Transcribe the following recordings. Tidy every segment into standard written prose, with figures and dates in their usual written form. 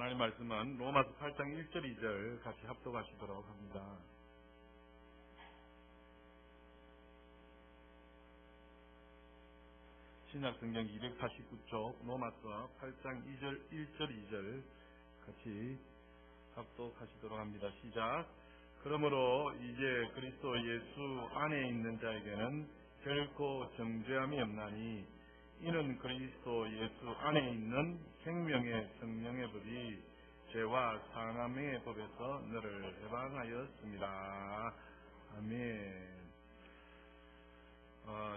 하나님 말씀은 로마서 8장 1절 2절 같이 합독하시도록 합니다. 신약성경 249쪽 로마서 8장 1절 2절 같이 합독하시도록 합니다. 시작. 그러므로 이제 그리스도 예수 안에 있는 자에게는 결코 정죄함이 없나니 이는 그리스도 예수 안에 있는 생명의 성령의 법이 죄와 사망의 법에서 너를 해방하였습니다. 아멘.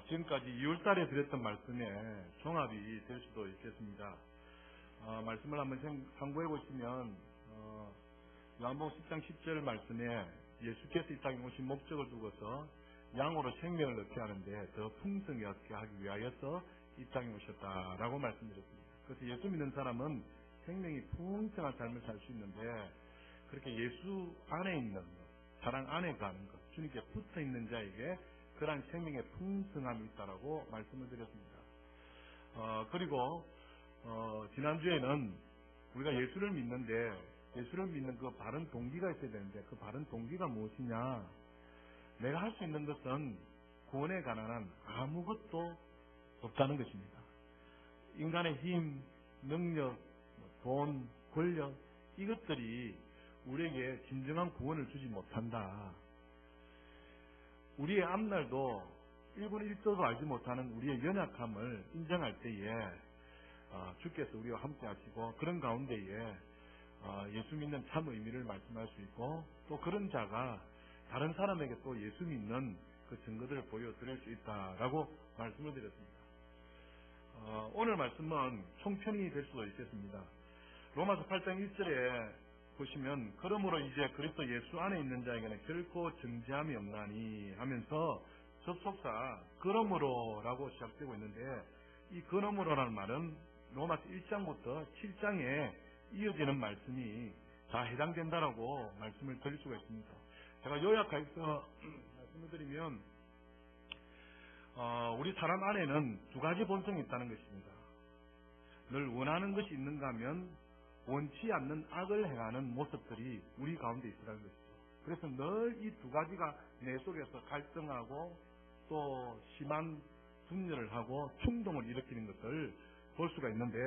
지금까지 2월달에 드렸던 말씀에 종합이 될 수도 있겠습니다. 말씀을 한번 참고해 보시면 요한복음 10장 10절 말씀에 예수께서 이 땅에 오신 목적을 두고서 양으로 생명을 얻게 하는데 더 풍성히 얻게 하기 위하여서 이 땅에 오셨다라고 말씀드렸습니다. 그래서 예수 믿는 사람은 생명이 풍성한 삶을 살 수 있는데 그렇게 예수 안에 있는 사랑 안에 가는 것, 주님께 붙어 있는 자에게 그러한 생명의 풍성함이 있다라고 말씀을 드렸습니다. 그리고 지난주에는 우리가 예수를 믿는데 예수를 믿는 그 바른 동기가 있어야 되는데 그 바른 동기가 무엇이냐? 내가 할 수 있는 것은 구원에 관한 한 아무것도 없다는 것입니다. 인간의 힘, 능력, 돈, 권력 이것들이 우리에게 진정한 구원을 주지 못한다. 우리의 앞날도 1분 1초도 알지 못하는 우리의 연약함을 인정할 때에 주께서 우리와 함께 하시고 그런 가운데에 예수 믿는 참 의미를 말씀할 수 있고 또 그런 자가 다른 사람에게 또 예수 믿는 그 증거들을 보여드릴 수 있다라고 말씀을 드렸습니다. 오늘 말씀은 총편이 될 수도 있겠습니다. 로마서 8장 1절에 보시면 그러므로 이제 그리스도 예수 안에 있는 자에게는 결코 정죄함이 없나니 하면서 접속사 그러므로라고 시작되고 있는데 이 그러므로라는 말은 로마서 1장부터 7장에 이어지는 말씀이 다 해당된다라고 말씀을 드릴 수가 있습니다. 제가 요약해서 말씀을 드리면 우리 사람 안에는 두 가지 본성이 있다는 것입니다. 늘 원하는 것이 있는가 하면 원치 않는 악을 행하는 모습들이 우리 가운데 있으라는 것이죠. 그래서 늘 이 두 가지가 내 속에서 갈등하고 또 심한 분열을 하고 충동을 일으키는 것을 볼 수가 있는데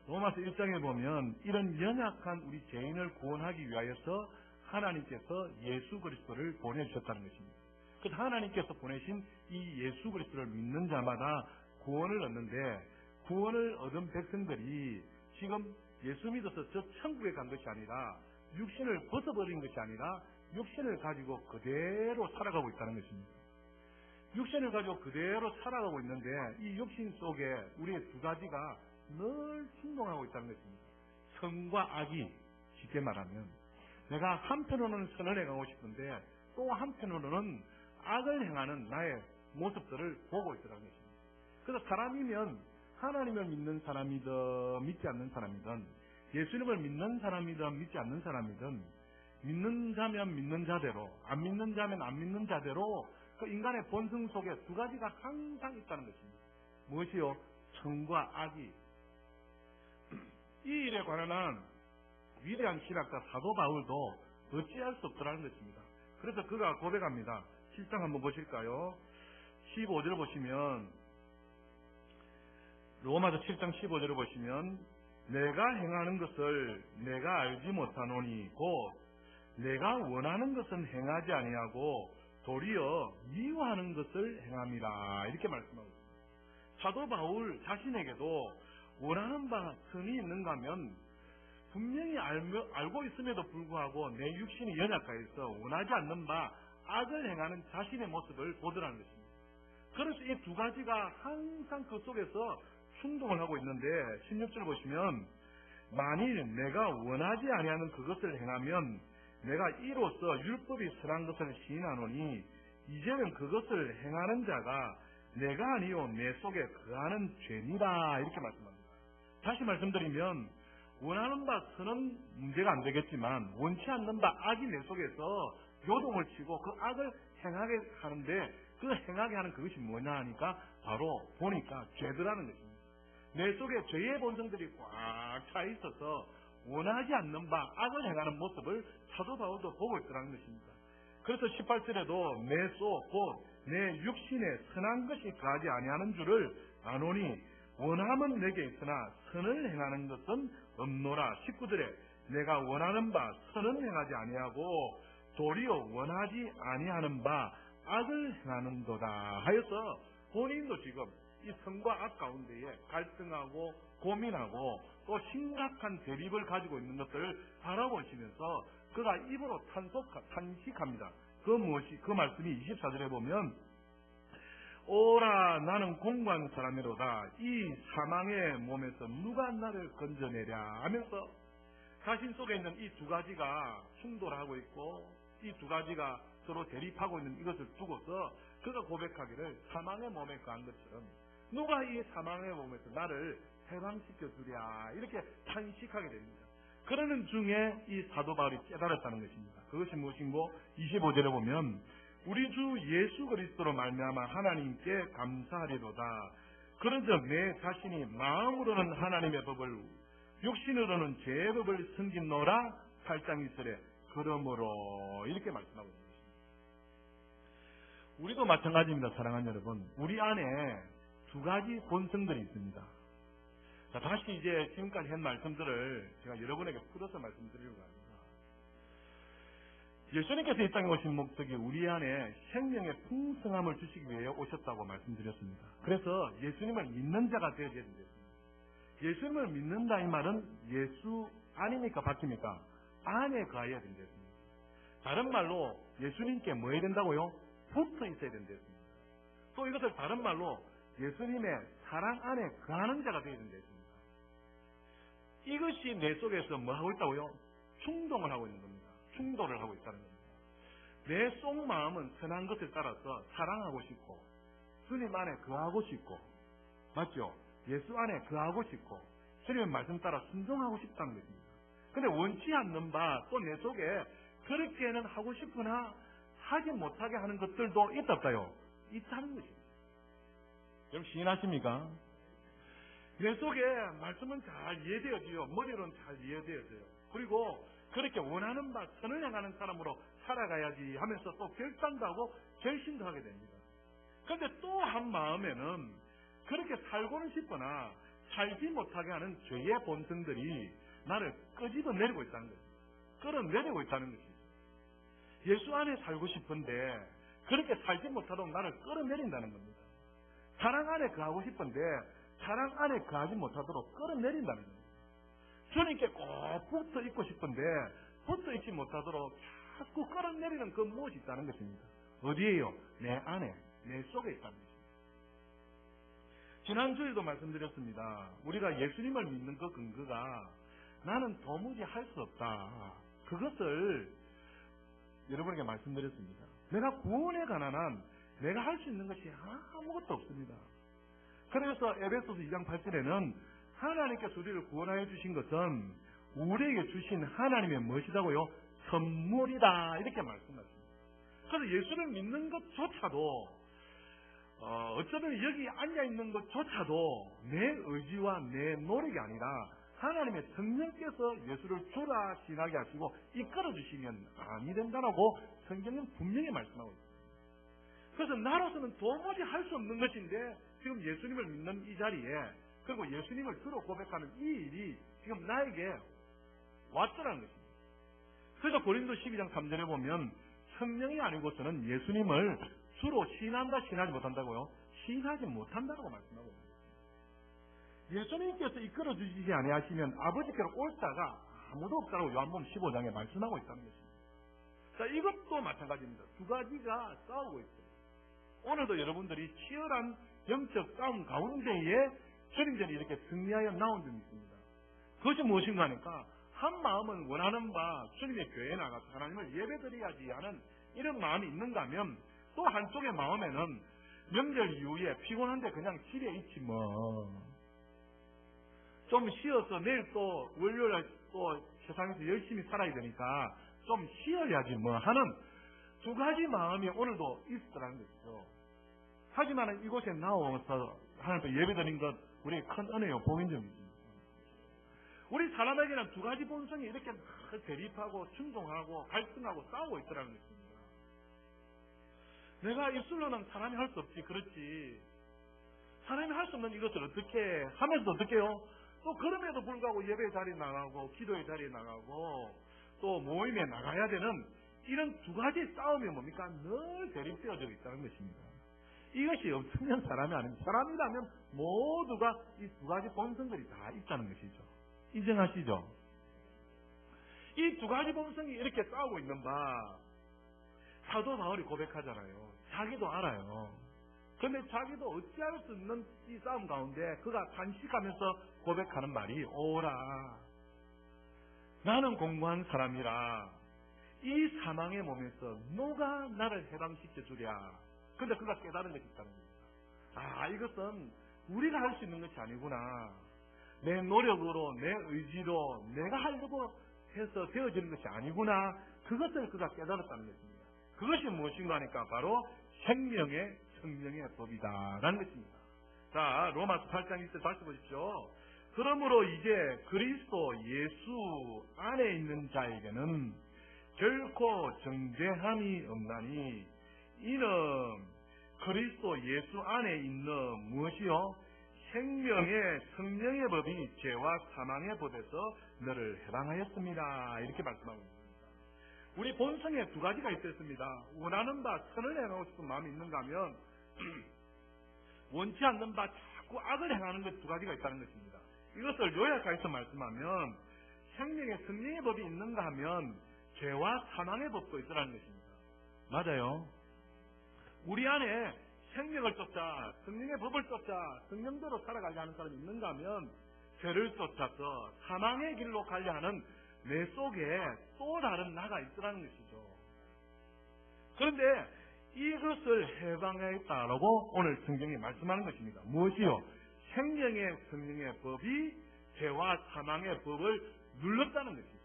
로마서 1장에 보면 이런 연약한 우리 죄인을 구원하기 위하여서 하나님께서 예수 그리스도를 보내주셨다는 것입니다. 그래서 하나님께서 보내신 이 예수 그리스도를 믿는 자마다 구원을 얻는데 구원을 얻은 백성들이 지금 예수 믿어서 저 천국에 간 것이 아니라 육신을 벗어버린 것이 아니라 육신을 가지고 그대로 살아가고 있다는 것입니다. 육신을 가지고 그대로 살아가고 있는데 이 육신 속에 우리의 두 가지가 늘 충동하고 있다는 것입니다. 선과 악이 쉽게 말하면 내가 한편으로는 선을 행하고 싶은데 또 한편으로는 악을 행하는 나의 모습들을 보고 있더라는 것입니다. 그래서 사람이면 하나님을 믿는 사람이든 믿지 않는 사람이든 예수님을 믿는 사람이든 믿지 않는 사람이든 믿는 자면 믿는 자대로 안 믿는 자면 안 믿는 자대로 그 인간의 본성 속에 두 가지가 항상 있다는 것입니다. 무엇이요? 선과 악이. 이 일에 관한 한 위대한 신학자 사도 바울도 어찌할 수 없더라는 것입니다. 그래서 그가 고백합니다. 7장 한번 보실까요? 15절 보시면 로마서 7장 15절을 보시면 내가 행하는 것을 내가 알지 못하노니 곧 내가 원하는 것은 행하지 아니하고 도리어 미워하는 것을 행함이라 이렇게 말씀하고 있습니다. 사도 바울 자신에게도 원하는 바 선이 있는가 하면 분명히 알고 있음에도 불구하고 내 육신이 연약하여서 원하지 않는 바 악을 행하는 자신의 모습을 보더라는 것입니다. 그래서 이 두 가지가 항상 그 속에서 충동을 하고 있는데 16절 보시면 만일 내가 원하지 아니하는 그것을 행하면 내가 이로써 율법이 선한 것을 시인하노니 이제는 그것을 행하는 자가 내가 아니요 내 속에 거하는 죄니라 이렇게 말씀합니다. 다시 말씀드리면 원하는 바 선은 문제가 안 되겠지만 원치 않는 바 악이 내 속에서 요동을 치고 그 악을 행하게 하는데 그 행하게 하는 그것이 뭐냐 하니까 바로 보니까 죄더라는 것입니다. 내 속에 죄의 본성들이 꽉 차 있어서 원하지 않는 바 악을 행하는 모습을 사도 바울도 보고 있더라는 것입니다. 그래서 18절에도 내 속 곧 내 육신에 선한 것이 가지 아니하는 줄을 아노니 원함은 내게 있으나 선을 행하는 것은 없노라. 19절에 내가 원하는 바 선은 행하지 아니하고 도리어 원하지 아니하는 바 악을 행하는도다 하여서 본인도 지금 이 선과 악 가운데에 갈등하고 고민하고 또 심각한 대립을 가지고 있는 것들을 바라보시면서 그가 입으로 탄식합니다. 그 말씀이 24절에 보면 오라 나는 공고한 사람이로다. 이 사망의 몸에서 누가 나를 건져내랴 하면서 자신 속에 있는 이 두 가지가 충돌하고 있고 이 두 가지가 서로 대립하고 있는 이것을 두고서 그가 고백하기를 사망의 몸에 거한 것처럼 누가 이 사망의 몸에서 나를 해방시켜 주랴 이렇게 탄식하게 됩니다. 그러는 중에 이 사도 바울이 깨달았다는 것입니다. 그것이 무엇인고 25절에 보면 우리 주 예수 그리스도로 말미암아 하나님께 감사하리로다. 그런즉 내 자신이 마음으로는 하나님의 법을 육신으로는 죄의 법을 섬긴노라 8장 1절에 그러므로 이렇게 말씀하고 있습니다. 우리도 마찬가지입니다. 사랑하는 여러분, 우리 안에 두 가지 본성들이 있습니다. 자, 다시 이제 지금까지 한 말씀들을 제가 여러분에게 풀어서 말씀드리려고 합니다. 예수님께서 이 땅에 오신 목적이 우리 안에 생명의 풍성함을 주시기 위해 오셨다고 말씀드렸습니다. 그래서 예수님을 믿는 자가 되어야 된다. 예수님을 믿는다 이 말은 예수 아닙니까? 바뀝니까? 안에 거해야 된다. 다른 말로 예수님께 뭐 해야 된다고요? 붙어 있어야 된다. 또 이것을 다른 말로 예수님의 사랑 안에 거하는 자가 되어야 된다. 이것이 내 속에서 뭐 하고 있다고요? 충동을 하고 있는 겁니다. 충돌을 하고 있다는 겁니다. 내 속마음은 선한 것을 따라서 사랑하고 싶고 주님 안에 거하고 싶고 맞죠? 예수 안에 거하고 싶고 주님의 말씀 따라 순종하고 싶다는 것입니다. 근데 원치 않는 바 또 내 속에 그렇게는 하고 싶으나 하지 못하게 하는 것들도 있다 없다요? 있다는 것입니다. 여러분 시인하십니까? 내 속에 말씀은 잘 이해되어지요. 머리로는 잘 이해되어져요. 그리고 그렇게 원하는 바 선을 향하는 사람으로 살아가야지 하면서 또 결단도 하고 결심도 하게 됩니다. 그런데 또 한 마음에는 그렇게 살고는 싶으나 살지 못하게 하는 죄의 본성들이 나를 끄집어내리고 있다는 것입니다. 끌어내리고 있다는 것입니다. 예수 안에 살고 싶은데 그렇게 살지 못하도록 나를 끌어내린다는 겁니다. 사랑 안에 거하고 싶은데 사랑 안에 거하지 못하도록 끌어내린다는 겁니다. 주님께 꼭 붙어 있고 싶은데 붙어 있지 못하도록 자꾸 끌어내리는 그 무엇이 있다는 것입니다. 어디에요? 내 안에, 내 속에 있다는 것입니다. 지난주에도 말씀드렸습니다. 우리가 예수님을 믿는 그 근거가 나는 도무지 할 수 없다. 그것을 여러분에게 말씀드렸습니다. 내가 구원에 관한 한 내가 할 수 있는 것이 아무것도 없습니다. 그래서 에베소서 2장 8절에는 하나님께서 우리를 구원하여 주신 것은 우리에게 주신 하나님의 무엇이다고요? 선물이다. 이렇게 말씀하십니다. 그래서 예수를 믿는 것조차도 어쩌면 여기 앉아있는 것조차도 내 의지와 내 노력이 아니라 하나님의 성령께서 예수를 주라 신하게 하시고 이끌어 주시면 아니 된다라고 성경은 분명히 말씀하고 있습니다. 그래서 나로서는 도무지 할 수 없는 것인데 지금 예수님을 믿는 이 자리에 그리고 예수님을 주로 고백하는 이 일이 지금 나에게 왔더라는 것입니다. 그래서 고린도 12장 3절에 보면 성령이 아니고서는 예수님을 주로 신한다 신하지 못한다고요? 신하지 못한다고 말씀하고 있습니다. 예수님께서 이끌어 주시지 아니하시면 아버지께로 올 자가 아무도 없다고 요한복음 15장에 말씀하고 있다는 것입니다. 자, 이것도 마찬가지입니다. 두 가지가 싸우고 있어요. 오늘도 여러분들이 치열한 영적 싸움 가운데에 주님들이 이렇게 승리하여 나온 점이 있습니다. 그것이 무엇인가 하니까 한 마음은 원하는 바 주님의 교회에 나가서 하나님을 예배드려야지 하는 이런 마음이 있는가 하면 또 한쪽의 마음에는 명절 이후에 피곤한데 그냥 집에 있지 뭐. 좀 쉬어서 내일 또 월요일에 또 세상에서 열심히 살아야 되니까 좀 쉬어야지 뭐 하는 두 가지 마음이 오늘도 있었다는 것이죠. 하지만 이곳에 나와서 하나님께 예배드린 것 우리의 큰 은혜요 복인 점이죠. 우리 사람에게는 두 가지 본성이 이렇게 대립하고 충동하고 갈등하고 싸우고 있더라는 것입니다. 내가 입술로는 사람이 할 수 없지, 그렇지. 사람이 할 수 없는 이것을 어떻게 하면서 어떻게 해요? 또 그럼에도 불구하고 예배 자리에 나가고 기도의 자리에 나가고 또 모임에 나가야 되는 이런 두 가지 싸움이 뭡니까? 늘 대립되어져 있다는 것입니다. 이것이 없으면 사람이 아닙니다. 사람이라면 모두가 이 두 가지 본성들이 다 있다는 것이죠. 인정하시죠? 이 두 가지 본성이 이렇게 싸우고 있는 바 사도 바울이 고백하잖아요. 자기도 알아요. 그런데 자기도 어찌할 수 없는 이 싸움 가운데 그가 단식하면서 고백하는 말이 오라. 나는 공고한 사람이라 이 사망의 몸에서 누가 나를 해방시켜 주랴. 근데 그가 깨달은 것이 있다는 겁니다. 이것은 우리가 할 수 있는 것이 아니구나. 내 노력으로, 내 의지로 내가 하려고 해서 되어지는 것이 아니구나. 그것을 그가 깨달았다는 것입니다. 그것이 무엇인가 하니까 바로 생명의 성령의 법이다 라는 것입니다. 자, 로마서 8장 1절 다시 보십시오. 그러므로 이제 그리스도 예수 안에 있는 자에게는 결코 정죄함이 없나니 이는 그리스도 예수 안에 있는 무엇이요? 생명의 성령의 법이 죄와 사망의 법에서 너를 해방하였습니다. 이렇게 말씀하고 있습니다. 우리 본성에 두 가지가 있었습니다. 원하는 바 선을 행하고 싶은 마음이 있는가 하면 원치 않는 바 자꾸 악을 행하는 것 두 가지가 있다는 것입니다. 이것을 요약해서 말씀하면 생명의 성령의 법이 있는가 하면 죄와 사망의 법도 있더라는 것입니다. 맞아요. 우리 안에 생명을 쫓아 성령의 법을 쫓아 성령대로 살아가려 하는 사람이 있는가 하면 죄를 쫓아서 사망의 길로 가려 하는 내 속에 또 다른 나가 있더라는 것이죠. 그런데 이것을 해방하였다라고 오늘 성경이 말씀하는 것입니다. 무엇이요? 생명의 성령의 법이 죄와 사망의 법을 눌렀다는 것이죠.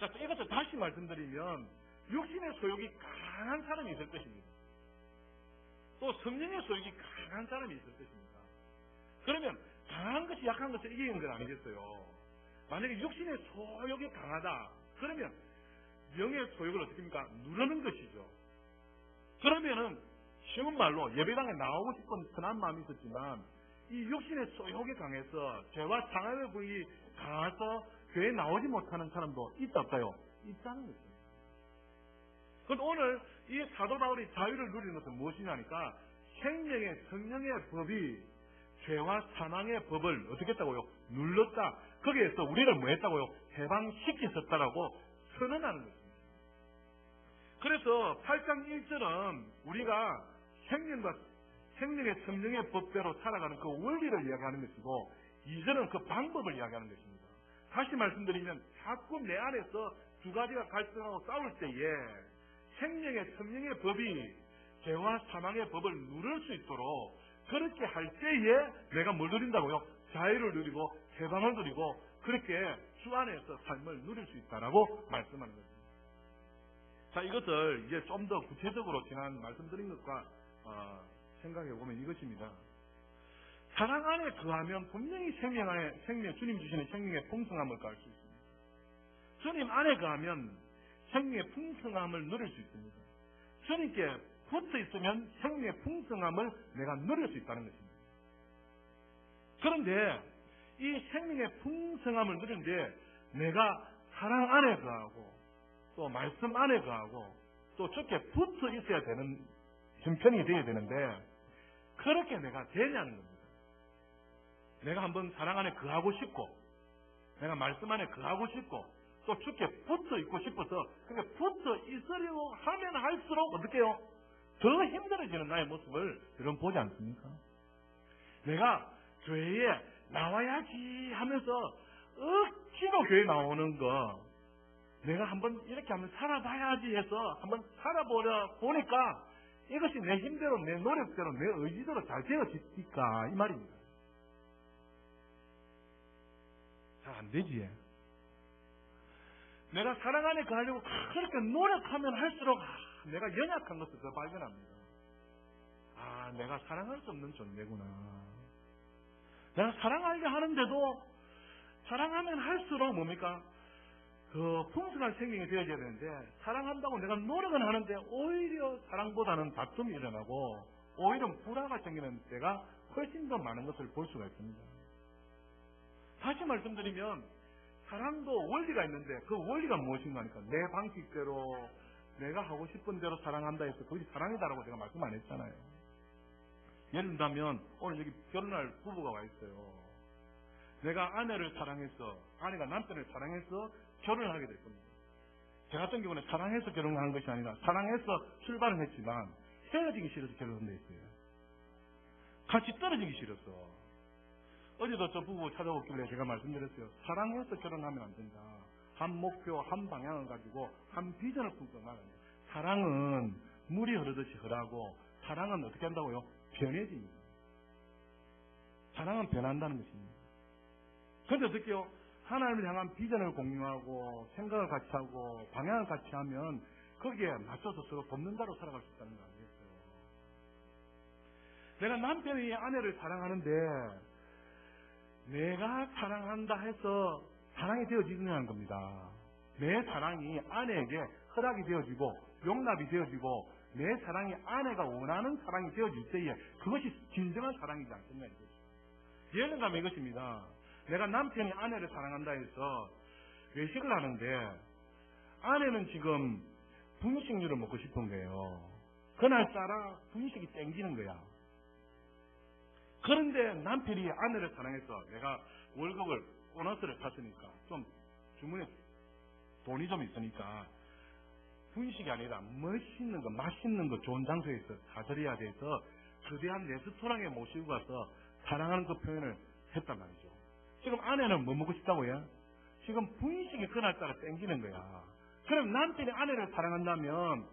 자, 이것을 다시 말씀드리면 육신의 소욕이 강한 사람이 있을 것입니다. 또 성령의 소욕이 강한 사람이 있을 것입니다. 그러면 강한 것이 약한 것을 이기는 건 아니겠어요? 만약에 육신의 소욕이 강하다. 그러면 영의 소욕을 어떻게 합니까? 누르는 것이죠. 그러면은 쉬운 말로 예배당에 나오고 싶은 선한 마음이 있었지만 이 육신의 소욕이 강해서 죄와 상함의 부위 강해서 교회에 나오지 못하는 사람도 있다 없다요? 있다는 것입니다. 그런데 오늘 이 사도 바울이 자유를 누리는 것은 무엇이냐니까 생명의 성령의 법이 죄와 사망의 법을 어떻게 했다고요? 눌렀다. 거기에서 우리를 뭐 했다고요? 해방시켰었다라고 선언하는 것입니다. 그래서 8장 1절은 우리가 생명의 성령의 법대로 살아가는 그 원리를 이야기하는 것이고 2절은 그 방법을 이야기하는 것입니다. 다시 말씀드리면 자꾸 내 안에서 두 가지가 갈등하고 싸울 때에 생명의 성령의 법이 죄와 사망의 법을 누릴 수 있도록 그렇게 할 때에 내가 뭘 누린다고요? 자유를 누리고 해방을 누리고 그렇게 주 안에서 삶을 누릴 수 있다라고 말씀하는 것입니다. 자, 이것을 이제 좀 더 구체적으로 지난 말씀드린 것과 생각해 보면 이것입니다. 사랑 안에 거하면 분명히 주님 주시는 생명의 풍성함을 가할 수 있습니다. 주님 안에 거하면 생명의 풍성함을 누릴 수 있습니다. 주님께 붙어 있으면 생명의 풍성함을 내가 누릴 수 있다는 것입니다. 그런데 이 생명의 풍성함을 누리는데 내가 사랑 안에 거하고 또 말씀 안에 거하고 또 주께 붙어 있어야 되는 형편이 되어야 되는데 그렇게 내가 되냐는 겁니다. 내가 한번 사랑 안에 거하고 싶고 내가 말씀 안에 거하고 싶고 또 주께 붙어 있고 싶어서 그렇게 붙어 있으려고 하면 할수록 어떻게 해요? 더 힘들어지는 나의 모습을 여러분 보지 않습니까? 내가 교회에 나와야지 하면서 억지로 교회 나오는 거 내가 한번 이렇게 한번 살아봐야지 해서 한번 보니까 이것이 내 힘대로 내 노력대로 내 의지대로 잘 되어질까 이 말입니다. 잘 안 되지. 내가 사랑 안에 가려고 그렇게 노력하면 할수록 내가 연약한 것을 더 발견합니다. 내가 사랑할 수 없는 존재구나. 내가 사랑하려 하는데도 사랑하면 할수록 뭡니까? 더 풍성한 생명이 되어져야 되는데, 사랑한다고 내가 노력은 하는데 오히려 사랑보다는 다툼이 일어나고 오히려 불화가 생기는 때가 훨씬 더 많은 것을 볼 수가 있습니다. 다시 말씀드리면 사랑도 원리가 있는데 그 원리가 무엇인가 하니까 내 방식대로 내가 하고 싶은 대로 사랑한다 해서 그것이 사랑이다라고 제가 말씀 안 했잖아요. 예를 들면 오늘 여기 결혼할 부부가 와 있어요. 내가 아내를 사랑해서, 아내가 남편을 사랑해서 결혼을 하게 될 겁니다. 저 같은 경우는 사랑해서 결혼을 한 것이 아니라 사랑해서 출발은 했지만 헤어지기 싫어서 결혼을 했어요. 같이 떨어지기 싫어서. 어제도 저 부부 찾아오길래 제가 말씀드렸어요. 사랑해서 결혼하면 안 된다. 한 목표, 한 방향을 가지고 한 비전을 품고 나가야 돼요. 사랑은 물이 흐르듯이 흐르고 사랑은 어떻게 한다고요? 변해집니다. 사랑은 변한다는 것입니다. 그런데 어떻게요? 하나님을 향한 비전을 공유하고 생각을 같이 하고 방향을 같이 하면 거기에 맞춰서 서로 돕는다로 살아갈 수 있다는 거 아니겠어요? 내가 남편이 아내를 사랑하는데 내가 사랑한다 해서 사랑이 되어지는 겁니다. 내 사랑이 아내에게 허락이 되어지고 용납이 되어지고 내 사랑이 아내가 원하는 사랑이 되어질 때에 그것이 진정한 사랑이지 않겠냐 이거죠. 예를 들면 이것입니다. 내가 남편이 아내를 사랑한다 해서 외식을 하는데 아내는 지금 분식류를 먹고 싶은 거예요. 그날따라 분식이 땡기는 거야. 그런데 남편이 아내를 사랑해서 내가 월급을 보너스를 탔으니까 좀 주문에 돈이 좀 있으니까 분식이 아니라 멋있는 거, 맛있는 거 좋은 장소에서 사드려야 돼서 거대한 레스토랑에 모시고 가서 사랑하는 그 표현을 했단 말이죠. 지금 아내는 뭐 먹고 싶다고요? 지금 분식이 그날따라 땡기는 거야. 그럼 남편이 아내를 사랑한다면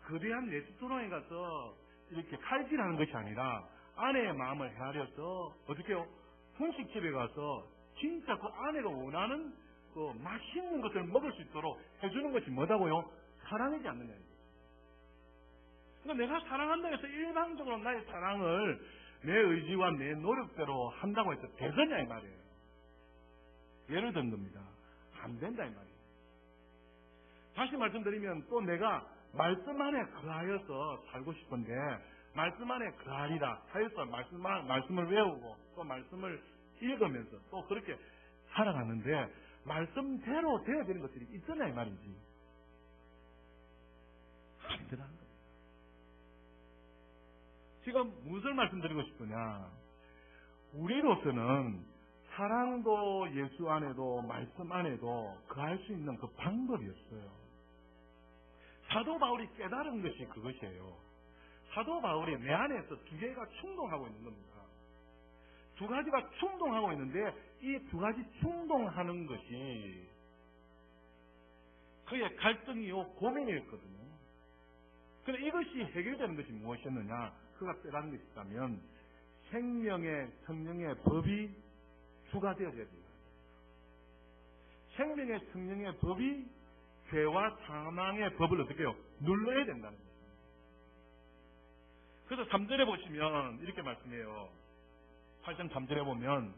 거대한 레스토랑에 가서 이렇게 칼질하는 것이 아니라 아내의 마음을 헤아려서 어떻게 해요? 분식집에 가서 진짜 그 아내가 원하는 그 맛있는 것을 먹을 수 있도록 해주는 것이 뭐다고요? 사랑이지 않느냐. 그러니까 내가 사랑한다 해서 일방적으로 나의 사랑을 내 의지와 내 노력대로 한다고 해서 되겠냐 이 말이에요. 예를 든 겁니다. 안 된다 이 말이에요. 다시 말씀드리면 또 내가 말씀 안에 거하여서 살고 싶은데 말씀 안에 거하리라 하여서 말씀을 외우고 또 말씀을 읽으면서 또 그렇게 살아가는데 말씀대로 되어야 되는 것들이 있잖아 이 말이지. 안 되는 겁니다. 지금 무엇을 말씀드리고 싶으냐. 우리로서는 사랑도 예수 안에도 말씀 안에도 거할 수 있는 그 방법이었어요. 사도 바울이 깨달은 것이 그것이에요. 사도 바울이 내 안에서 두 개가 충동하고 있는 겁니다. 두 가지가 충동하고 있는데 이 두 가지 충동하는 것이 그의 갈등이요 고민이었거든요. 그런데 이것이 해결되는 것이 무엇이었느냐? 그가 깨달은 것이 있다면 생명의 성령의 법이 주가 되어져야 됩니다. 생명의 성령의 법이 죄와 사망의 법을 어떻게 해요? 눌러야 된다는 거예요. 그래서 3절에 보시면 이렇게 말씀해요. 8장 3절에 보면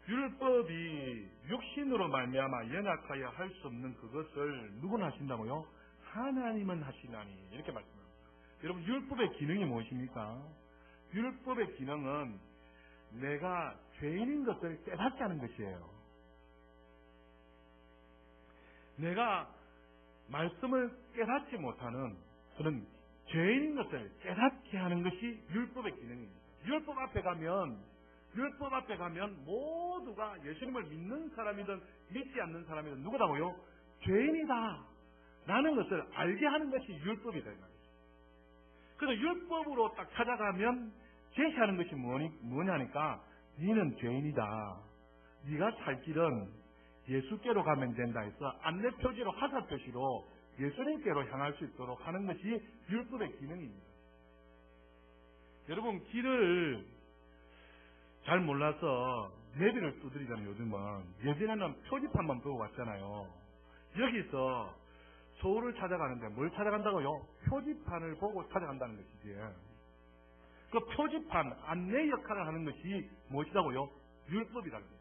율법이 육신으로 말미암아 연약하여 할 수 없는 그것을 누구는 하신다고요? 하나님은 하시나니 이렇게 말씀합니다. 여러분 율법의 기능이 무엇입니까? 율법의 기능은 내가 죄인인 것을 깨닫게 하는 것이에요. 내가 말씀을 깨닫지 못하는 그런 죄인인 것을 깨닫게 하는 것이 율법의 기능입니다. 율법 앞에 가면 모두가 예수님을 믿는 사람이든 믿지 않는 사람이든 누구다고요? 죄인이다 라는 것을 알게 하는 것이 율법이다 말이죠. 그래서 율법으로 딱 찾아가면 제시하는 것이 뭐냐니까 너는 죄인이다. 네가 살 길은 예수께로 가면 된다 해서 안내표지로 화살표시로 예수님께로 향할 수 있도록 하는 것이 율법의 기능입니다. 여러분 길을 잘 몰라서 내비를 두드리잖아요. 요즘은. 예전에는 표지판만 보고 왔잖아요. 여기서 서울을 찾아가는데 뭘 찾아간다고요? 표지판을 보고 찾아간다는 것이지. 그 표지판 안내 역할을 하는 것이 무엇이라고요? 율법이라는 거예요.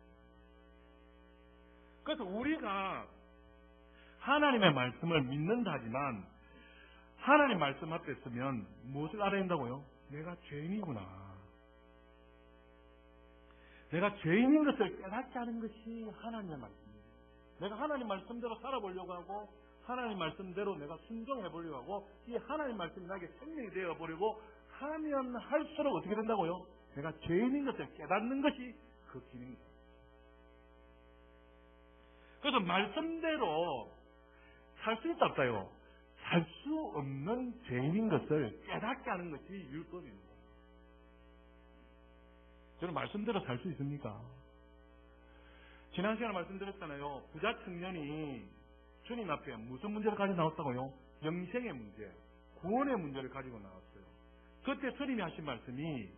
그래서 우리가 하나님의 말씀을 믿는다 하지만 하나님 말씀 앞에 서면 무엇을 알아야 한다고요? 내가 죄인이구나. 내가 죄인인 것을 깨닫지 않은 것이 하나님의 말씀이에요. 내가 하나님 말씀대로 살아보려고 하고 하나님 말씀대로 내가 순종해 보려고 하고 이 하나님 말씀이 나에게 생명이 되어 보려고 하면 할수록 어떻게 된다고요? 내가 죄인인 것을 깨닫는 것이 그 기능이에요. 그래서 말씀대로 살 수 있다 없다요? 살 수 없는 죄인인 것을 깨닫게 하는 것이 율법입니다. 저는 말씀대로 살 수 있습니까? 지난 시간에 말씀드렸잖아요. 부자 청년이 주님 앞에 무슨 문제를 가지고 나왔다고요? 영생의 문제, 구원의 문제를 가지고 나왔어요. 그때 주님이 하신 말씀이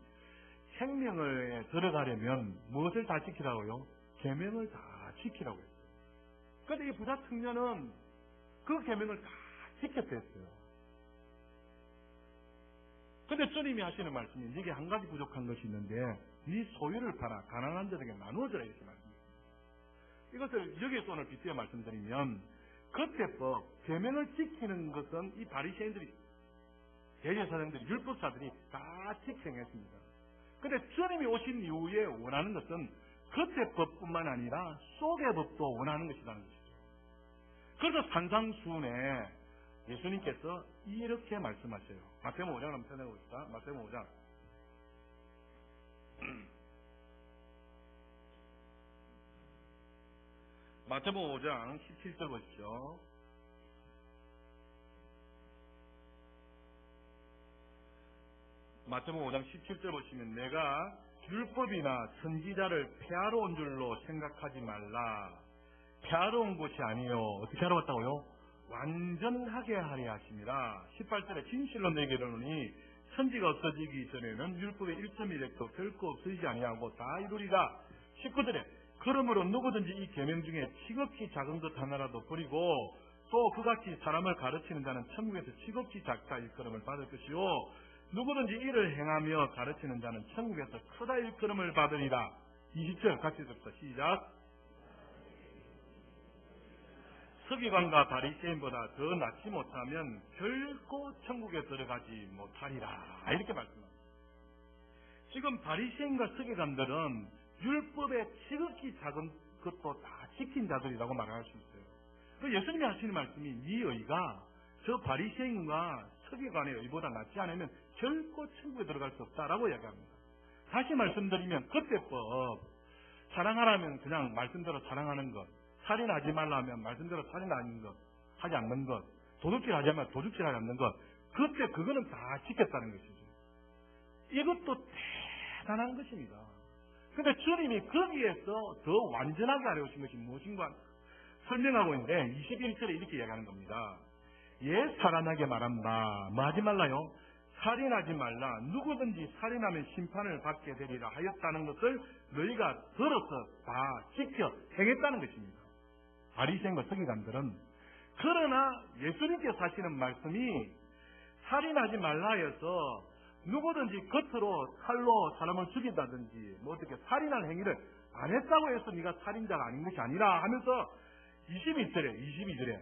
생명을 들어가려면 무엇을 다 지키라고요? 계명을 다 지키라고 했어요. 그런데 이 부자 청년은 그 계명을 다 지켰댔어요. 그런데 주님이 하시는 말씀이 네게 한 가지 부족한 것이 있는데 네 소유를 팔아 가난한 자들에게 나누어주라 이렇게 말씀드립니다. 이것을 여기에서 오늘 빗대어 말씀드리면 그때법 계명을 지키는 것은 이 바리새인들이 대제사장들이 율법사들이 다 지켜냈습니다. 그런데 주님이 오신 이후에 원하는 것은 겉에법뿐만 아니라 속의 법도 원하는 것이라는 것이죠. 그래서 산상수훈에 예수님께서 이렇게 말씀하셔요. 마태복음 5장 한번 펴내봅시다. 마태복음 5장. 마태복음 5장 17절 보십시오. 마태복음 5장 17절 보시면 내가 율법이나 선지자를 폐하러 온 줄로 생각하지 말라. 폐하러 온 것이 아니요. 어떻게 하러 왔다고요? 완전하게 하려 하심이라. 18절에 진실로 내게 이르노니 천지가 없어지기 전에는 율법의 1.1획도 결코 없어지지 아니하고 다 이루리라. 19절에 그러므로 누구든지 이 계명 중에 지극히 작은 것 하나라도 버리고 또 그같이 사람을 가르치는 자는 천국에서 지극히 작다 일컬음을 받을 것이요 누구든지 이를 행하며 가르치는 자는 천국에서 크다 일컬음을 받으리라. 20절 같이 듣자. 시작. 서기관과 바리새인보다 더 낫지 못하면 결코 천국에 들어가지 못하리라. 이렇게 말씀합니다. 지금 바리새인과 서기관들은 율법의 지극히 작은 것도 다 지킨 자들이라고 말할 수 있어요. 예수님이 하시는 말씀이 네 의가 저 바리새인과 서기관의 의보다 낫지 않으면 결코 천국에 들어갈 수 없다라고 이야기합니다. 다시 말씀드리면 그때법 사랑하라면 그냥 말씀대로 사랑하는 것, 살인하지 말라면 말씀대로 살인하는 것, 하지 않는 것, 도둑질 하지 말면 도둑질 하지 않는 것, 그때 그거는 다 지켰다는 것이죠. 이것도 대단한 것입니다. 그런데 주님이 거기에서 더 완전하게 하려신 것이 무엇인가 설명하고 있는데 21절에 이렇게 이야기하는 겁니다. 옛 사람에게 말한다. 뭐 하지 말라요? 살인하지 말라. 누구든지 살인하면 심판을 받게 되리라 하였다는 것을 너희가 들어서 다 지켜 행했다는 것입니다. 바리새인과 서기관들은. 그러나 예수님께서 하시는 말씀이 살인하지 말라 해서 누구든지 겉으로 칼로 사람을 죽인다든지 뭐 어떻게 살인할 행위를 안 했다고 해서 네가 살인자가 아닌 것이 아니라 하면서 22절에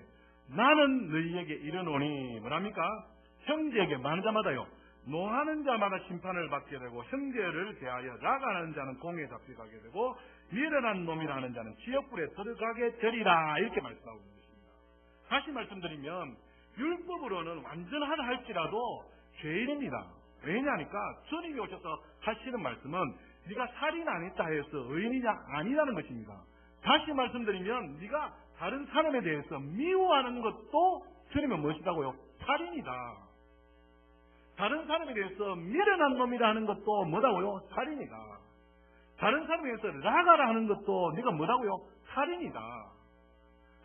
나는 너희에게 이르노니 뭐랍니까? 형제에게 많은 자마다요 노하는 자마다 심판을 받게 되고 형제를 대하여 나가는 자는 공에 잡혀가게 되고 미련한 놈이라 하는 자는 지옥불에 들어가게 되리라. 이렇게 말씀하고 있는 것입니다. 다시 말씀드리면 율법으로는 완전하다 할지라도 죄인입니다. 왜냐하니까 주님이 오셔서 하시는 말씀은 네가 살인 안 했다 해서 의인이냐 아니라는 것입니다. 다시 말씀드리면 네가 다른 사람에 대해서 미워하는 것도 주님은 무엇이다고요? 살인이다. 다른 사람에 대해서 미련한 놈이라 하는 것도 뭐다고요? 살인이다. 다른 사람에 대해서 라가라 하는 것도 네가 뭐다고요? 살인이다.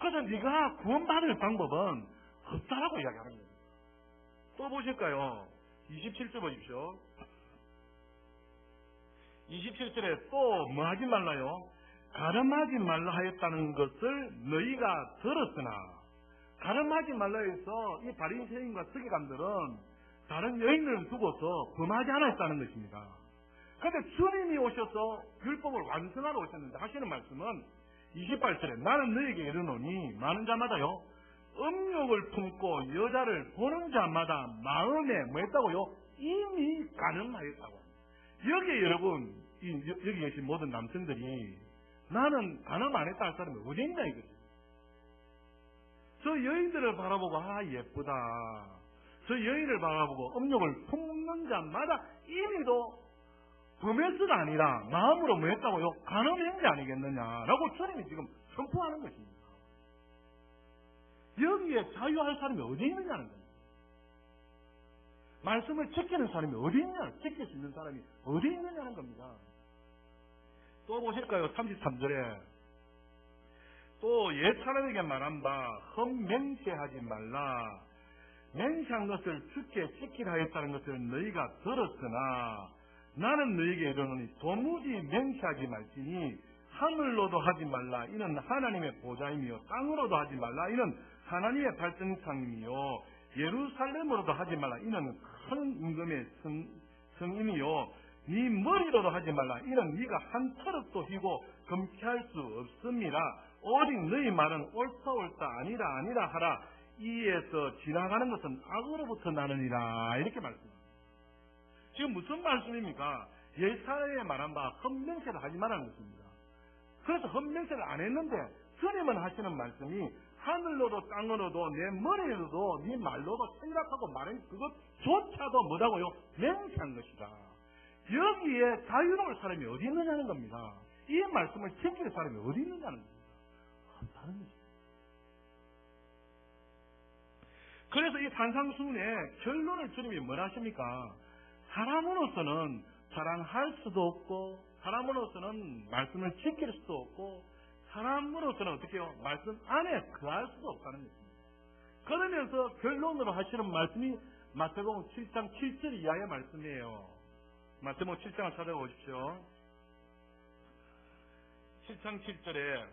그래서 네가 구원받을 방법은 없다라고 이야기하는 거예요. 또 보실까요? 27절 보십시오. 27절에 또 뭐 하지 말라요? 가늠하지 말라 하였다는 것을 너희가 들었으나 가늠하지 말라 해서 이 바리새인과 서기관들은 다른 여인을 두고서 범하지 않았다는 것입니다. 그런데 주님이 오셔서 율법을 완성하러 오셨는데 하시는 말씀은 28절에 나는 너에게 이르노니 많은 자마다요 음욕을 품고 여자를 보는 자마다 마음에 뭐 했다고요? 이미 가늠하였다고. 여기에 여러분 여기 계신 모든 남성들이 나는 가늠 안 했다 할 사람이 어디 있냐 이거죠. 저 여인들을 바라보고 예쁘다. 저 여인을 바라보고 음욕을 품는 자마다 이미도 범했으가 아니라 마음으로 뭐 했다고요? 가늠한 게 아니겠느냐라고 주님이 지금 선포하는 것입니다. 여기에 자유할 사람이 어디 있느냐는 겁니다. 말씀을 지키는 사람이 어디 있냐, 지킬 수 있는 사람이 어디 있느냐는 겁니다. 또 보실까요? 33절에 또 옛 사람에게 말한 바 헛맹세하지 말라. 맹세한 것을 주께 지키라 했다는 것을 너희가 들었으나 나는 너희에게 이르노니 도무지 맹세하지 말지니 하늘로도 하지 말라. 이는 하나님의 보좌이며 땅으로도 하지 말라. 이는 하나님의 발등상이며 예루살렘으로도 하지 말라. 이는 큰 임금의 성임이요 네 머리로도 하지 말라. 이는 네가 한 터럭도 휘고 금쾌할 수 없음이라. 오직 너희 말은 옳다 옳다 아니라 아니라 하라. 이에서 지나가는 것은 악으로부터 나느니라. 이렇게 말씀합니다. 지금 무슨 말씀입니까? 옛사람에 말한 바 헛맹세를 하지 말라는 것입니다. 그래서 헛맹세를 안 했는데 주님은 하시는 말씀이 하늘로도 땅으로도 내 머리로도 네 말로도 생각하고 말한 그것조차도 뭐라고요? 맹세한 것이다. 여기에 자유로울 사람이 어디 있느냐는 겁니다. 이 말씀을 지킬 사람이 어디 있느냐는 겁니다. 다른 것입니다. 그래서 이 산상수훈의 결론을 주님이 뭐라 하십니까? 사람으로서는 자랑할 수도 없고 사람으로서는 말씀을 지킬 수도 없고 사람으로서는 어떻게 해요? 말씀 안에 거할 수도 없다는 것입니다. 그러면서 결론으로 하시는 말씀이 마태복음 7장 7절 이하의 말씀이에요. 마태복음 7장을 찾아보십시오. 7장 7절에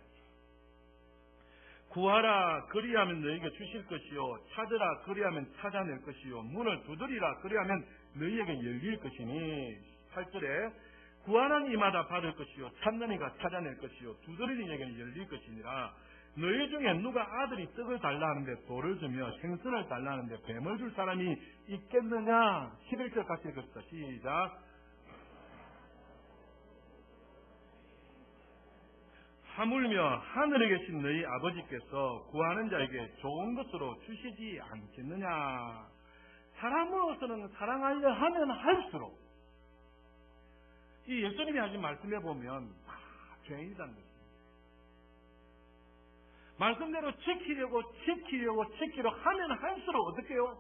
구하라 그리하면 너희에게 주실 것이요 찾으라 그리하면 찾아낼 것이요 문을 두드리라 그리하면 너희에게 열릴 것이니 8절에 구하는 이마다 받을 것이요 찾는 이가 찾아낼 것이요 두드리는 이에게는 열릴 것이니라. 너희 중에 누가 아들이 떡을 달라 하는데 돌을 주며 생선을 달라 하는데 뱀을 줄 사람이 있겠느냐. 11절 같이 읽읍시다. 시작. 하물며 하늘에 계신 너희 아버지께서 구하는 자에게 좋은 것으로 주시지 않겠느냐. 사람으로서는 사랑하려 하면 할수록 이 예수님이 하신 말씀에 보면 다 죄인이라는 것입니다. 말씀대로 지키려 하면 할수록 어떻게 해요?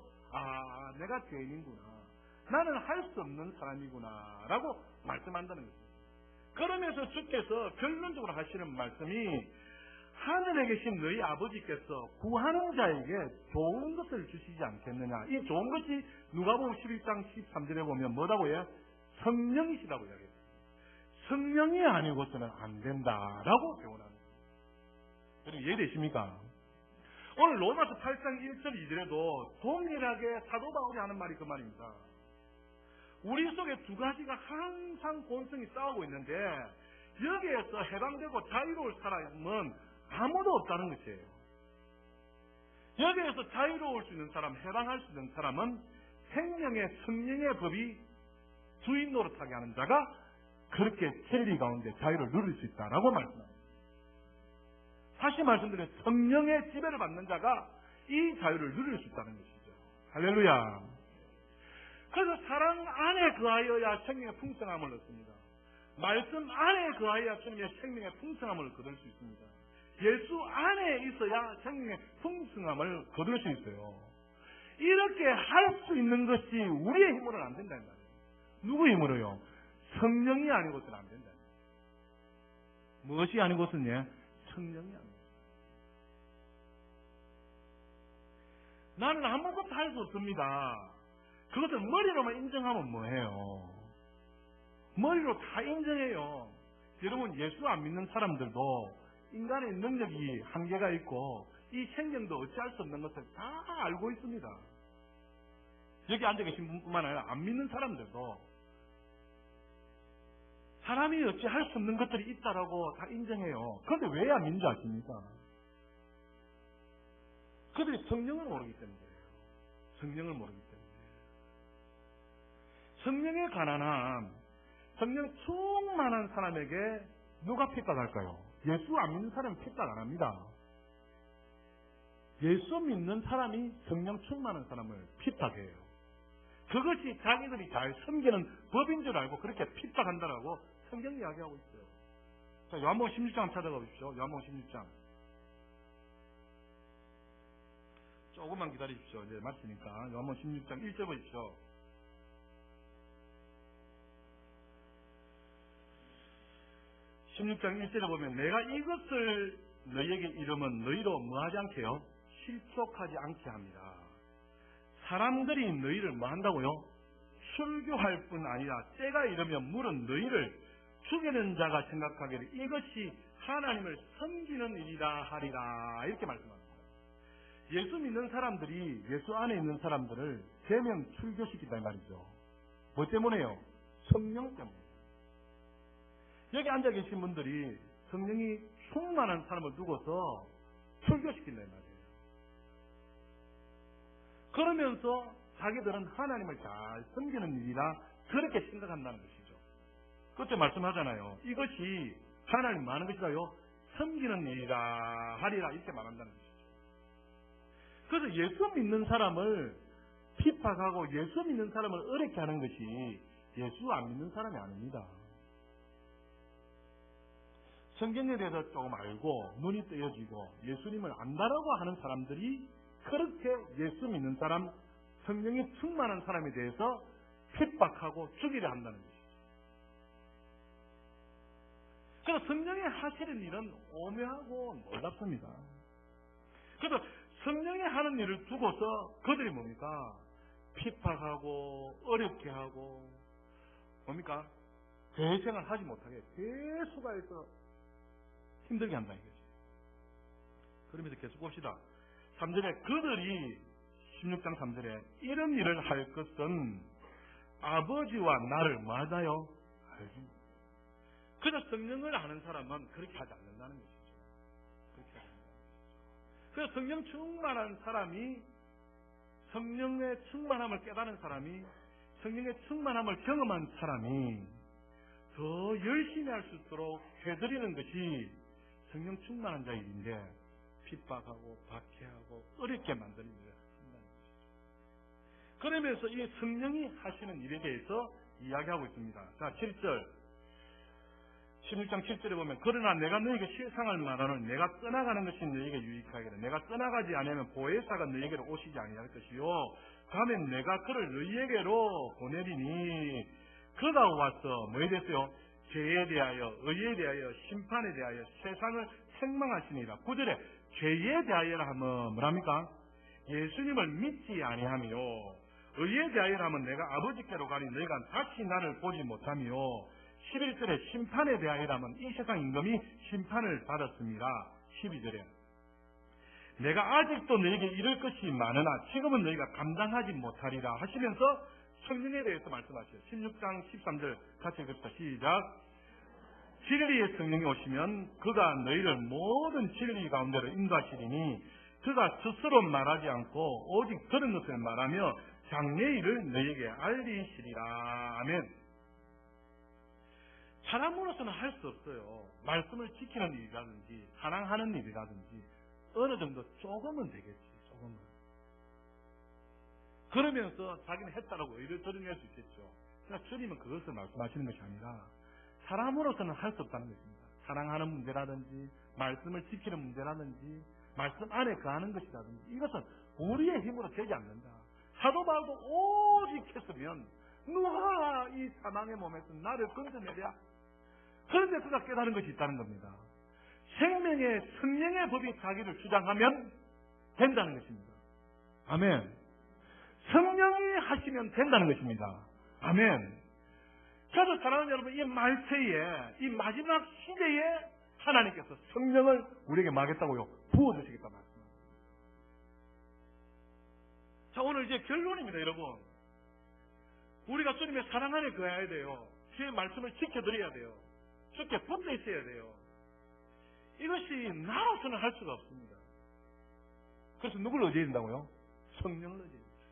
내가 죄인이구나. 나는 할 수 없는 사람이구나 라고 말씀한다는 것입니다. 그러면서 주께서 결론적으로 하시는 말씀이 하늘에 계신 너희 아버지께서 구하는 자에게 좋은 것을 주시지 않겠느냐. 이 좋은 것이 누가복음 11장 13절에 보면 뭐라고 해요? 성령이시라고 이야기해요. 성령이 아니고서는 안 된다라고 교훈합니다. 여러분 이해되십니까? 오늘 로마서 8장 1절 2절에도 동일하게 사도 바울이 하는 말이 그 말입니다. 우리 속에 두 가지가 항상 본성이 싸우고 있는데 여기에서 해방되고 자유로울 사람은 아무도 없다는 것이에요. 여기에서 자유로울 수 있는 사람, 해방할 수 있는 사람은 생명의 성령의 법이 주인 노릇하게 하는 자가 그렇게 진리 가운데 자유를 누릴 수 있다라고 말씀합니다. 다시 말씀드린 성령의 지배를 받는 자가 이 자유를 누릴 수 있다는 것이죠. 할렐루야. 그래서 사랑 안에 거하여야 생명의 풍성함을 얻습니다. 말씀 안에 거하여야 주님의 생명의 풍성함을 거둘 수 있습니다. 예수 안에 있어야 생명의 풍성함을 거둘 수 있어요. 이렇게 할 수 있는 것이 우리의 힘으로는 안 된다는 말이에요. 누구의 힘으로요? 성령이 아니고서는 안 된다. 무엇이 아니고서는 성령이 아니고. 나는 아무것도 할 수 없습니다. 그것을 머리로만 인정하면 뭐해요? 머리로 다 인정해요. 여러분 예수 안 믿는 사람들도 인간의 능력이 한계가 있고 이 생명도 어찌할 수 없는 것을 다 알고 있습니다. 여기 앉아 계신 분뿐만 아니라 안 믿는 사람들도 사람이 어찌 할 수 없는 것들이 있다라고 다 인정해요. 그런데 왜 안 믿는지 아십니까? 그들이 성령을 모르기 때문이에요. 성령을 모르기 때문에. 성령의 가난함, 성령 충만한 사람에게 누가 핍박할까요? 예수 안 믿는 사람은 핍박 안 합니다. 예수 믿는 사람이 성령 충만한 사람을 핍박해요. 그것이 자기들이 잘 섬기는 법인 줄 알고 그렇게 핍박한다라고 성경이 이야기하고 있어요. 자, 요한복음 16장 찾아가 보십시오. 요한복음 16장. 조금만 기다리십시오. 이제 마치니까. 요한복음 16장 1절 보십시오. (16장 1절에) 보면 내가 이것을 너희에게 이르면 너희로 뭐하지 않게요? 실족하지 않게 합니다. 사람들이 너희를 뭐한다고요? 술교할 뿐 아니라 때가 이르면 물은 너희를 죽이는 자가 생각하기를 이것이 하나님을 섬기는 일이라 하리라. 이렇게 말씀합니다. 예수 믿는 사람들이 예수 안에 있는 사람들을 제명 출교시킨다 이 말이죠. 뭐 때문에요? 성령 때문에. 여기 앉아 계신 분들이 성령이 충만한 사람을 두고서 출교시킨다 이 말이에요. 그러면서 자기들은 하나님을 잘 섬기는 일이라 그렇게 생각한다는 것이죠. 그때 말씀하잖아요. 이것이 하나님 많은 것이라요. 섬기는 일이라 하리라 이렇게 말한다는 것이죠. 그래서 예수 믿는 사람을 핍박하고 예수 믿는 사람을 어렵게 하는 것이 예수 안 믿는 사람이 아닙니다. 성경에 대해서 조금 알고 눈이 뜨여지고 예수님을 안다라고 하는 사람들이 그렇게 예수 믿는 사람, 성령이 충만한 사람에 대해서 핍박하고 죽이려 한다는 것이죠. 그래서 성령이 하시는 일은 오묘하고 놀랍습니다. 그래서 성령이 하는 일을 두고서 그들이 뭡니까? 핍박하고 어렵게 하고 뭡니까? 대생을 하지 못하게 계속해서 힘들게 한다 이거지. 그러면서 계속 봅시다. 3절에 그들이 16장 3절에 이런 일을 할 것은 아버지와 나를 맞아요. 알지? 그래서 성령을 아는 사람은 그렇게 하지 않는다는 것이죠. 그렇게 하지 않는다는 것이죠. 그래서 성령 충만한 사람이 성령의 충만함을 깨달은 사람이 성령의 충만함을 경험한 사람이 더 열심히 할 수 있도록 해드리는 것이 성령 충만한 자의 일인데 핍박하고 박해하고 어렵게 만드는 일을 한다는 것이죠. 그러면서 이 성령이 하시는 일에 대해서 이야기하고 있습니다. 자, 7절 16장 7절에 보면 그러나 내가 너희에게 실상을 말하는 내가 떠나가는 것이 너희에게 유익하기를 내가 떠나가지 않으면 보혜사가 너희에게로 오시지 아니할 것이요 다음에 내가 그를 너희에게로 보내리니 그가 와서 뭐에 대해서요? 죄에 대하여 의에 대하여 심판에 대하여 세상을 책망하시니라. 9절에 죄에 대하여라 하면 뭐랍니까? 예수님을 믿지 아니하며 의에 대하여라 하면 내가 아버지께로 가니 너희가 다시 나를 보지 못하며 11절에 심판에 대하여라면 이 세상 임금이 심판을 받았습니다. 12절에 내가 아직도 너에게 이럴 것이 많으나 지금은 너희가 감당하지 못하리라 하시면서 성령에 대해서 말씀하셔요. 16장 13절 같이 읽읍시다. 시작. 진리의 성령이 오시면 그가 너희를 모든 진리 가운데로 인도하시리니 그가 스스로 말하지 않고 오직 들은 것을 말하며 장래의 일을 너희에게 알리시리라. 아멘. 사람으로서는 할 수 없어요. 말씀을 지키는 일이라든지 사랑하는 일이라든지 어느 정도 조금은 되겠지. 조금은. 그러면서 자기는 했다라고 의를 드러낼 수 있겠죠. 그러나 주님은 그것을 말씀하시는 것이 아니라 사람으로서는 할 수 없다는 것입니다. 사랑하는 문제라든지 말씀을 지키는 문제라든지 말씀 안에 거하는 것이라든지 이것은 우리의 힘으로 되지 않는다. 사도 바울도 오직 했으면 누가 이 사망의 몸에서 나를 건져내랴? 그런데 그가 깨달은 것이 있다는 겁니다. 생명의 성령의 법이 자기를 주장하면 된다는 것입니다. 아멘. 성령이 하시면 된다는 것입니다. 아멘. 그래서 사랑하는 여러분, 이 말세에, 이 마지막 시대에 하나님께서 성령을 우리에게 마겠다고요. 부어주시겠다 말씀합니다. 자, 오늘 이제 결론입니다, 여러분. 우리가 주님의 사랑 안에 거해야 돼요. 주의 말씀을 지켜드려야 돼요. 주께 붙어 있어야 돼요. 이것이 나로서는 할 수가 없습니다. 그래서 누굴 의지해야 된다고요? 성령을 의지해야 됩니다.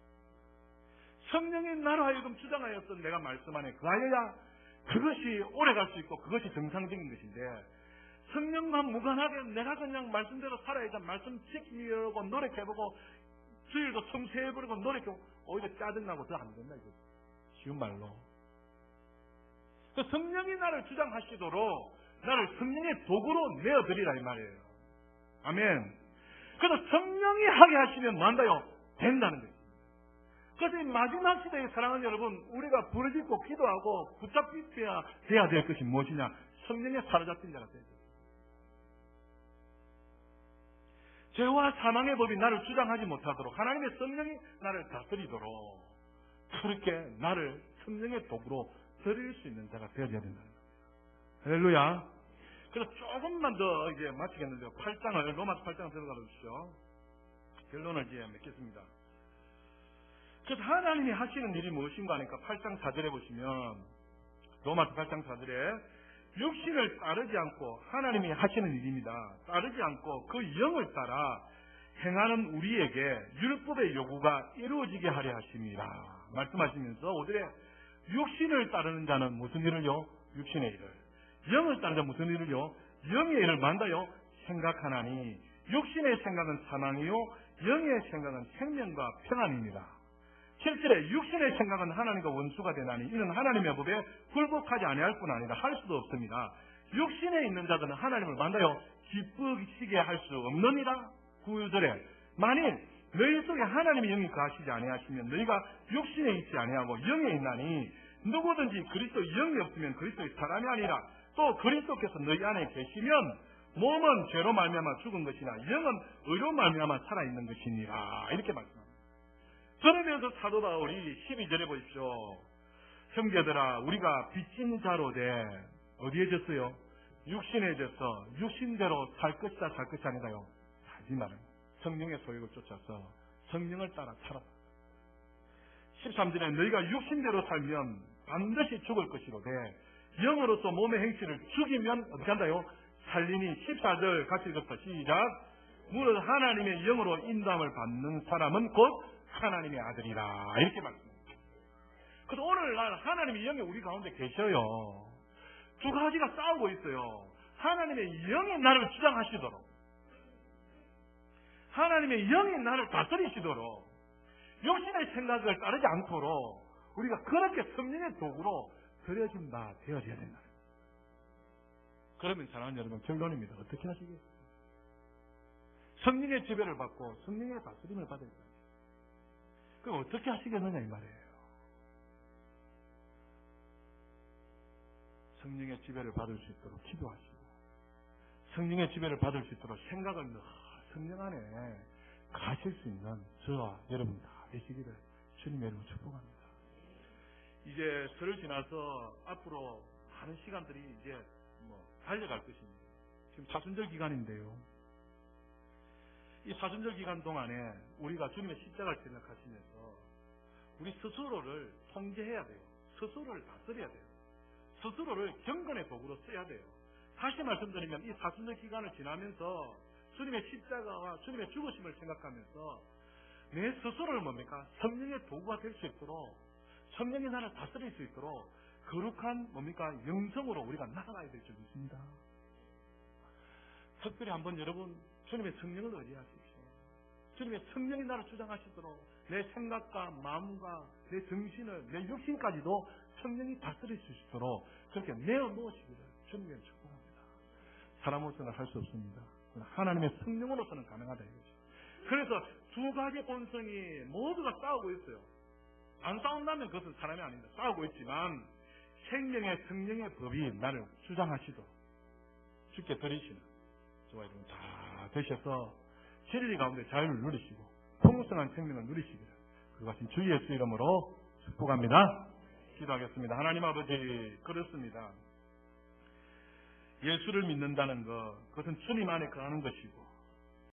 성령이 나로 하여금 주장하여서 내가 말씀 안에 그하여야 그것이 오래 갈 수 있고 그것이 정상적인 것인데, 성령과 무관하게 내가 그냥 말씀대로 살아야지 말씀 지키려고 노력해보고 주일도 성수해버리고 노력해보고 오히려 짜증나고 더 안 된다, 이거. 쉬운 말로. 그 성령이 나를 주장하시도록 나를 성령의 도구로 내어드리라 이 말이에요. 아멘. 그래서 성령이 하게 하시면 뭐한다요? 된다는 거예요. 그래서 이 마지막 시대의 사랑하는 여러분, 우리가 부르짖고 기도하고 붙잡혀야 돼야 될 것이 무엇이냐? 성령에 사로잡힌 자가 되죠. 죄와 사망의 법이 나를 주장하지 못하도록 하나님의 성령이 나를 다스리도록 그렇게 나를 성령의 도구로 드릴 수 있는 자가 되어야 된다는 거예요. 할렐루야. 그래서 조금만 더 이제 마치겠는데요. 8장을, 로마서 8장을 들어가 주시죠. 결론을 이제 맺겠습니다. 그래서 하나님이 하시는 일이 무엇인가 하니까 8장 4절에 보시면, 로마서 8장 4절에 육신을 따르지 않고 하나님이 하시는 일입니다. 따르지 않고 그 영을 따라 행하는 우리에게 율법의 요구가 이루어지게 하려 하심이라 말씀하시면서 5절에 육신을 따르는 자는 무슨 일을요? 육신의 일을. 영을 따르는 자는 무슨 일을요? 영의 일을 만다요? 생각하나니 육신의 생각은 사망이요 영의 생각은 생명과 평안입니다. 7절에 육신의 생각은 하나님과 원수가 되나니 이는 하나님의 법에 굴복하지 아니할 뿐 아니라 할 수도 없습니다. 육신에 있는 자들은 하나님을 만다요 기쁘시게 할 수 없느니라. 9절에 만일 너희 속에 하나님의 영이 거하시지 아니하시면 너희가 육신에 있지 아니하고 영에 있나니 누구든지 그리스도 영이 없으면 그리스도의 사람이 아니라 또 그리스도께서 너희 안에 계시면 몸은 죄로 말미암아 죽은 것이나 영은 의로 말미암아 살아있는 것이니라. 이렇게 말씀합니다. 그러면서 사도 바울이 12절에 보십시오. 형제들아 우리가 빚진 자로 돼 어디에 졌어요? 육신에 졌어. 육신대로 살 것이다 살 것이 아니라요. 하지 말아요. 성령의 소욕을 쫓아서 성령을 따라 살아. 13절에 너희가 육신대로 살면 반드시 죽을 것이로되 영으로서 몸의 행실을 죽이면 어떻게 한다요? 살리니. 14절 같이 읽읍시다. 시작. 무릇 하나님의 영으로 인도함을 받는 사람은 곧 하나님의 아들이라. 이렇게 말씀합니다. 그래서 오늘날 하나님의 영이 우리 가운데 계셔요. 두 가지가 싸우고 있어요. 하나님의 영이 나를 주장하시도록, 하나님의 영이 나를 다스리시도록, 육신의 생각을 따르지 않도록 우리가 그렇게 성령의 도구로 드려진다, 되어져야 된다. 그러면 사랑하는 여러분, 결론입니다. 어떻게 하시겠어요? 성령의 지배를 받고 성령의 다스림을 받아야 돼요. 그럼 어떻게 하시겠느냐 이 말이에요. 성령의 지배를 받을 수 있도록 기도하시고, 성령의 지배를 받을 수 있도록 생각을 늘 성령 안에 가실 수 있는 저와 여러분 다 되시기를 주님의 이름으로 축복합니다. 이제 설을 지나서 앞으로 많은 시간들이 이제 달려갈 것입니다. 지금 사순절 기간인데요. 이 사순절 기간 동안에 우리가 주님의 십자가를 생각하시면서 우리 스스로를 통제해야 돼요. 스스로를 다스려야 돼요. 스스로를 경건의 도구로 써야 돼요. 다시 말씀드리면 이 사순절 기간을 지나면서 주님의 십자가와 주님의 죽으심을 생각하면서 내 스스로를 뭡니까? 성령의 도구가 될 수 있도록, 성령이 나를 다스릴 수 있도록 거룩한 뭡니까? 영성으로 우리가 나아가야 될 줄 믿습니다. 특별히 한번 여러분 주님의 성령을 의지하십시오. 주님의 성령이 나를 주장하시도록 내 생각과 마음과 내 정신을, 내 육신까지도 성령이 다스릴 수 있도록 그렇게 내어놓으시기를 주님께 축복합니다. 사람으로서는 할 수 없습니다. 하나님의 성령으로서는 가능하다 이거죠. 그래서 두 가지 본성이 모두가 싸우고 있어요. 안 싸운다면 그것은 사람이 아닙니다. 싸우고 있지만 생명의 성령의 법이 나를 주장하시도록 주께 드리시는 저와 여러분 다 되셔서 진리 가운데 자유를 누리시고 풍성한 생명을 누리시기를 그것이 주 예수 이름으로 축복합니다. 기도하겠습니다. 하나님 아버지, 그렇습니다. 예수를 믿는다는 것, 그것은 주님 안에 거하는 것이고